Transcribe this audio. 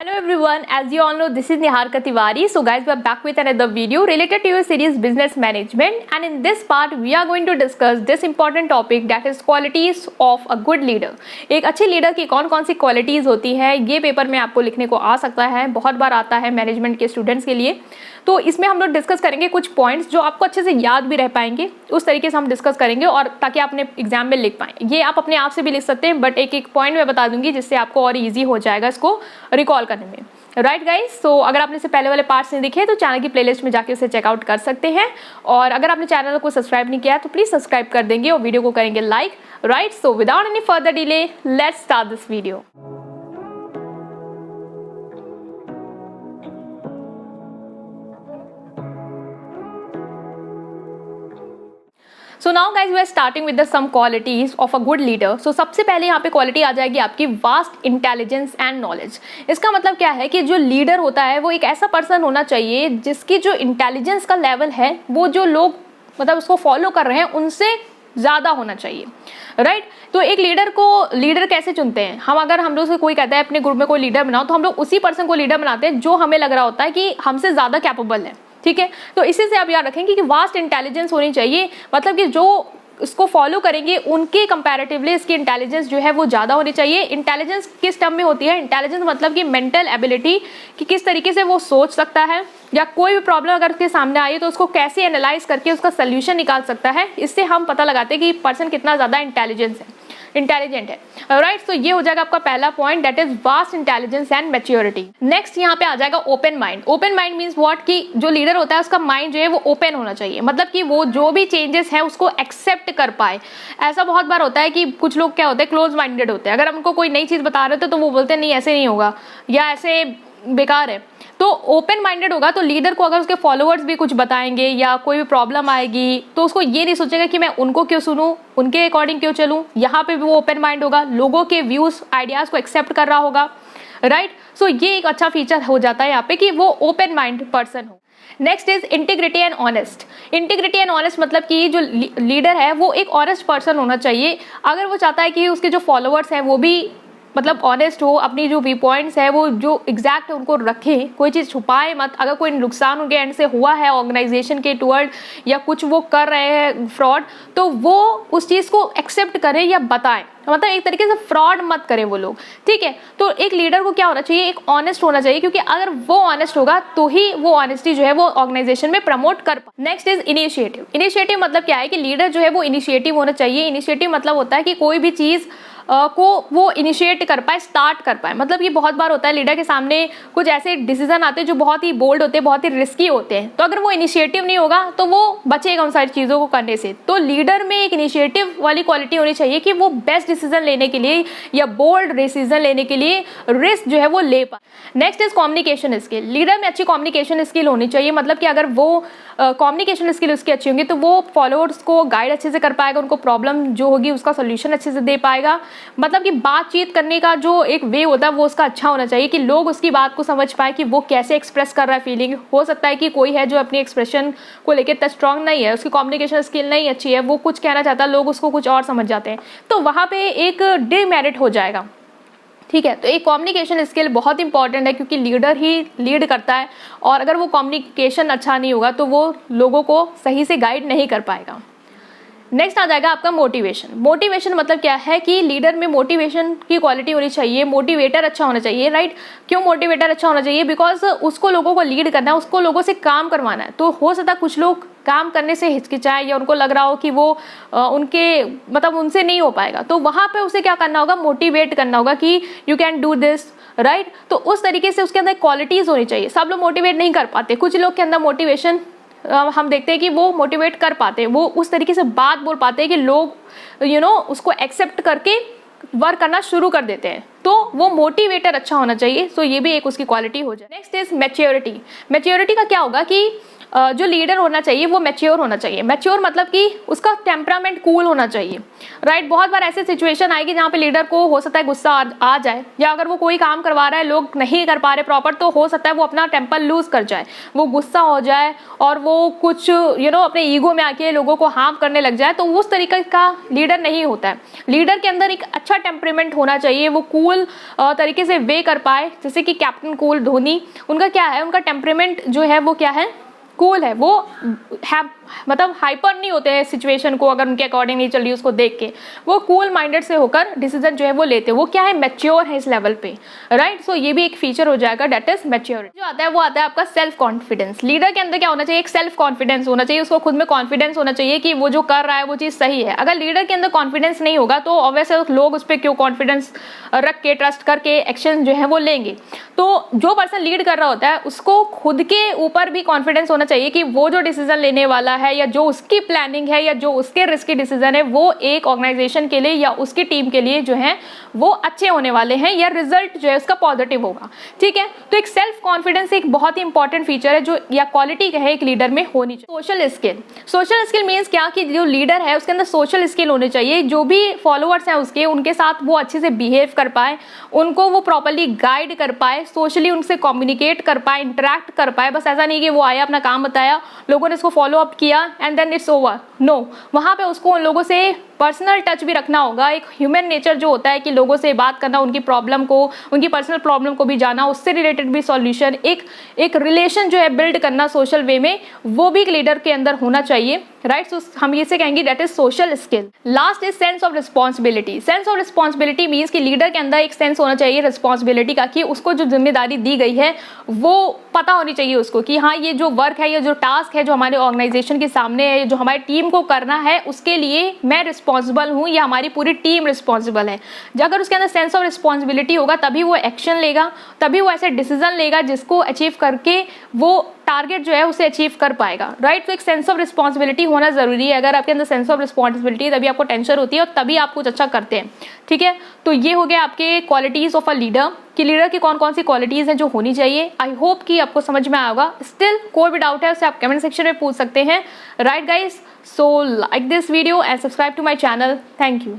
Hello everyone, as you all know, this is Niharika Tiwari. So guys, we are back with another video related to your series Business Management, and in this part we are going to discuss this important topic, that is qualities of a good leader. एक अच्छे leader की कौन कौन सी qualities होती है, ये paper में आपको लिखने को आ सकता है, बहुत बार आता है मैनेजमेंट के स्टूडेंट्स के लिए। तो इसमें हम लोग डिस्कस करेंगे कुछ पॉइंट्स जो आपको अच्छे से याद भी रह पाएंगे, उस तरीके से हम डिस्कस करेंगे और ताकि आप अपने एग्जाम में लिख पाएँ। ये आप अपने आप से भी लिख सकते हैं, बट एक एक पॉइंट मैं बता दूंगी जिससे आपको और ईजी हो जाएगा इसको रिकॉल करने में। राइट गाइस, सो अगर आपने इससे पहले वाले पार्ट्स नहीं दिखे तो चैनल की प्लेलिस्ट में जाके उसे चेकआउट कर सकते हैं, और अगर आपने चैनल को सब्सक्राइब नहीं किया तो प्लीज सब्सक्राइब कर देंगे और वीडियो को करेंगे like. Right, so without any further delay let's start this video. So now guys we are starting with the some qualities of a good leader. सो सबसे पहले यहाँ पे क्वालिटी आ जाएगी आपकी वास्ट इंटेलिजेंस एंड नॉलेज। इसका मतलब क्या है कि जो लीडर होता है वो एक ऐसा पर्सन होना चाहिए जिसकी जो इंटेलिजेंस का लेवल है वो जो लोग मतलब उसको फॉलो कर रहे हैं उनसे ज़्यादा होना चाहिए। राइट, तो एक लीडर कैसे चुनते हैं हम? अगर हम लोग से कोई कहता है अपने ग्रुप में कोई लीडर बनाओ तो हम लोग उसी पर्सन को लीडर बनाते हैं जो हमें लग रहा होता है कि हमसे ज़्यादा कैपेबल है। ठीक है, तो इसी से आप याद रखेंगे कि वास्ट इंटेलिजेंस होनी चाहिए, मतलब कि जो इसको फॉलो करेंगे उनके कंपैरेटिवली इसकी इंटेलिजेंस जो है वो ज़्यादा होनी चाहिए। इंटेलिजेंस किस टर्म में होती है? इंटेलिजेंस मतलब कि मेंटल एबिलिटी, कि किस तरीके से वो सोच सकता है या कोई भी प्रॉब्लम अगर उसके सामने आई तो उसको कैसे एनालाइज करके उसका सोल्यूशन निकाल सकता है। इससे हम पता लगाते हैं कि पर्सन कितना ज़्यादा इंटेलिजेंट है। राइट, तो ये हो जाएगा आपका पहला point, that is vast intelligence and maturity. Next यहाँ पे आ जाएगा open mind. Open mind means what, कि जो लीडर होता है उसका माइंड जो है वो ओपन होना चाहिए, मतलब कि वो जो भी चेंजेस है उसको एक्सेप्ट कर पाए। ऐसा बहुत बार होता है कि कुछ लोग क्या होते हैं, क्लोज माइंडेड होते हैं। अगर हम उनको कोई नई चीज़ बता रहे थे तो वो बोलते हैं नहीं ऐसे नहीं होगा या ऐसे बेकार है। तो ओपन माइंडेड होगा तो लीडर को अगर उसके फॉलोअर्स भी कुछ बताएंगे या कोई भी प्रॉब्लम आएगी तो उसको ये नहीं सोचेगा कि मैं उनको क्यों सुनूं, उनके अकॉर्डिंग क्यों चलूं। यहाँ पे भी वो ओपन माइंड होगा, लोगों के व्यूज आइडियाज को एक्सेप्ट कर रहा होगा। राइट, सो ये एक अच्छा फीचर हो जाता है यहाँ पे कि वो ओपन माइंड पर्सन हो। Next is integrity and honest. Integrity and honest मतलब कि जो लीडर है वो एक ऑनेस्ट पर्सन होना चाहिए। अगर वो चाहता है कि उसके जो फॉलोअर्स हैं वो भी मतलब ऑनेस्ट हो, अपनी जो व्यू पॉइंट्स है वो जो एग्जैक्ट उनको रखे, कोई चीज़ छुपाए मत। अगर कोई नुकसान उनके एंड से हुआ है ऑर्गेनाइजेशन के टुवर्ड या कुछ वो कर रहे हैं फ्रॉड, तो वो उस चीज़ को एक्सेप्ट करें या बताएं, मतलब एक तरीके से फ्रॉड मत करें वो लोग। ठीक है, तो एक लीडर को क्या होना चाहिए, एक ऑनेस्ट होना चाहिए, क्योंकि अगर वो ऑनेस्ट होगा तो ही वो ऑनेस्टी जो है वो ऑर्गेनाइजेशन में प्रमोट कर पाए। Next is initiative. इनिशिएटिव मतलब क्या है कि लीडर जो है वो इनिशिएटिव होना चाहिए। इनिशिएटिव मतलब होता है कि कोई भी चीज़ को वो इनिशिएट कर पाए, स्टार्ट कर पाए। मतलब ये बहुत बार होता है लीडर के सामने कुछ ऐसे डिसीजन आते हैं जो बहुत ही बोल्ड होते हैं, बहुत ही रिस्की होते हैं, तो अगर वो इनिशिएटिव नहीं होगा तो वो बचेगा उन सारी चीज़ों को करने से। तो लीडर में एक इनिशिएटिव वाली क्वालिटी होनी चाहिए कि वो बेस्ट डिसीजन लेने के लिए या बोल्ड डिसीजन लेने के लिए रिस्क जो है वो ले पाए। Next is communication skill. Leader में अच्छी कम्युनिकेशन स्किल होनी चाहिए, मतलब कि अगर वो कम्युनिकेशन स्किल उसकी अच्छी होंगी तो वो फॉलोअर्स को गाइड अच्छे से कर पाएगा, उनको प्रॉब्लम जो होगी उसका सोल्यूशन अच्छे से दे पाएगा। मतलब कि बातचीत करने का जो एक वे होता है वो उसका अच्छा होना चाहिए कि लोग उसकी बात को समझ पाए कि वो कैसे एक्सप्रेस कर रहा है फीलिंग। हो सकता है कि कोई है जो अपनी एक्सप्रेशन को लेकर इतना स्ट्रांग नहीं है, उसकी कम्युनिकेशन स्किल नहीं अच्छी है, वो कुछ कहना चाहता है, लोग उसको कुछ और समझ जाते हैं, तो वहाँ पे एक डिमेरिट हो जाएगा। ठीक है, तो एक कम्युनिकेशन स्किल बहुत इंपॉर्टेंट है, क्योंकि लीडर ही लीड करता है और अगर वो कम्युनिकेशन अच्छा नहीं होगा तो वो लोगों को सही से गाइड नहीं कर पाएगा। नेक्स्ट आ जाएगा आपका मोटिवेशन। मोटिवेशन मतलब क्या है कि लीडर में मोटिवेशन की क्वालिटी होनी चाहिए, मोटिवेटर अच्छा होना चाहिए। राइट, क्यों मोटिवेटर अच्छा होना चाहिए? बिकॉज उसको लोगों को लीड करना है, उसको लोगों से काम करवाना है। तो हो सकता है कुछ लोग काम करने से हिचकिचाए या उनको लग रहा हो कि वो उनके मतलब उनसे नहीं हो पाएगा, तो वहाँ पे उसे क्या करना होगा, मोटिवेट करना होगा कि you can do this. Right, तो उस तरीके से उसके अंदर क्वालिटीज़ होनी चाहिए। सब लोग मोटिवेट नहीं कर पाते, कुछ लोग के अंदर मोटिवेशन हम देखते हैं कि वो मोटिवेट कर पाते हैं, वो उस तरीके से बात बोल पाते हैं कि लोग उसको एक्सेप्ट करके वर्क करना शुरू कर देते हैं। तो वो मोटिवेटर अच्छा होना चाहिए। सो ये भी एक उसकी क्वालिटी हो जाए। Next is maturity. मैच्योरिटी का क्या होगा कि जो लीडर होना चाहिए वो मैच्योर होना चाहिए। मैच्योर मतलब कि उसका टेम्परामेंट कूल होना चाहिए, राइट। बहुत बार ऐसी सिचुएशन आएगी जहाँ पे लीडर को हो सकता है गुस्सा आ जाए, या अगर वो कोई काम करवा रहा है, लोग नहीं कर पा रहे प्रॉपर, तो हो सकता है वो अपना टेम्पर लूज कर जाए, वो गुस्सा हो जाए और वो कुछ अपने ईगो में आके लोगों को हार्म करने लग जाए। तो उस तरीके का लीडर नहीं होता है। लीडर के अंदर एक अच्छा टेम्परेमेंट होना चाहिए, वो कूल तरीके से वे कर पाए। जैसे कि कैप्टन कूल धोनी, उनका क्या है, उनका टेम्परेमेंट जो है वो क्या है, कूल है। वो मतलब हाइपर नहीं होते हैं सिचुएशन को अगर उनके अकॉर्डिंग नहीं चल रही उसको देख के, वो कूल माइंडेड से होकर डिसीजन जो है वो लेते हैं। वो क्या है, मैच्योर है इस लेवल पे, राइट। सो ये भी एक फीचर हो जाएगा, डेट इज मैच्योरिटी। जो आता है वो आता है आपका सेल्फ कॉन्फिडेंस। लीडर के अंदर क्या होना चाहिए, एक सेल्फ कॉन्फिडेंस होना चाहिए, उसको खुद में कॉन्फिडेंस होना चाहिए कि वो जो कर रहा है वो चीज़ सही है। अगर लीडर के अंदर कॉन्फिडेंस नहीं होगा तो ऑब्वियसली लोग उस पर क्यों कॉन्फिडेंस रख के, ट्रस्ट करके एक्शन जो है वो लेंगे। तो जो पर्सन लीड कर रहा होता है उसको खुद के ऊपर भी कॉन्फिडेंस होना चाहिए कि वो जो डिसीजन लेने वाला है या जो उसकी प्लानिंग है या जो उसके रिस्की डिसीजन है वो एक ऑर्गेनाइजेशन के लिए या उसकी टीम के लिए जो है वो अच्छे होने वाले हैं, या रिजल्ट जो है उसका पॉजिटिव होगा, ठीक है। तो एक सेल्फ कॉन्फिडेंस एक बहुत ही इंपॉर्टेंट फीचर है जो, या क्वालिटी है, एक लीडर में होनी चाहिए। Social skill, social skill means क्या कि जो लीडर है उसके अंदर सोशल स्किल होने चाहिए। जो भी फॉलोअर्स हैं उसके, उनके साथ वो अच्छे से बिहेव कर पाए, उनको वो प्रॉपर्ली गाइड कर पाए, सोशली उनसे कम्युनिकेट कर पाए, इंटरेक्ट कर पाए। बस ऐसा नहीं कि वो आया, अपना काम बताया, लोगों ने इसको फॉलो अप किया and then it's over, no. वहाँ पे उसको उन लोगों से पर्सनल टच भी रखना होगा। एक ह्यूमन नेचर जो होता है कि लोगों से बात करना, उनकी प्रॉब्लम को, उनकी पर्सनल प्रॉब्लम को भी जाना, उससे रिलेटेड भी सॉल्यूशन, एक रिलेशन जो है बिल्ड करना सोशल वे में, वो भी एक लीडर के अंदर होना चाहिए, राइट। सो हम इसे कहेंगे that is social skill. Last is sense of responsibility. Sense of responsibility means कि लीडर के अंदर एक सेंस होना चाहिए रिस्पॉन्सिबिलिटी का, कि उसको जो जिम्मेदारी दी गई है वो पता होनी चाहिए उसको कि हाँ ये जो वर्क है, ये जो टास्क है जो हमारे ऑर्गेनाइजेशन के सामने है, जो हमारी टीम को करना है, उसके लिए मैं रिस्पॉन्सिबल हूँ या हमारी पूरी टीम रिस्पॉन्सिबल है। अगर उसके अंदर सेंस ऑफ रिस्पॉन्सिबिलिटी होगा तभी वो एक्शन लेगा, तभी वो ऐसे डिसीजन लेगा जिसको अचीव करके वो टारगेट जो है उसे अचीव कर पाएगा, राइट। तो एक सेंस ऑफ रिस्पॉन्सिबिलिटी होना जरूरी है। अगर आपके अंदर सेंस ऑफ रिस्पॉन्सिबिलिटी है तभी आपको टेंशन होती है और तभी आप कुछ अच्छा करते हैं, ठीक है। तो ये हो गया आपके क्वालिटीज ऑफ अ लीडर, कि लीडर की कौन कौन सी क्वालिटीज हैं जो होनी चाहिए। आई होप कि आपको समझ में आया होगा। स्टिल कोई भी डाउट है उसे आप कमेंट सेक्शन में पूछ सकते हैं, right guys. So like this video and subscribe to my channel. Thank you.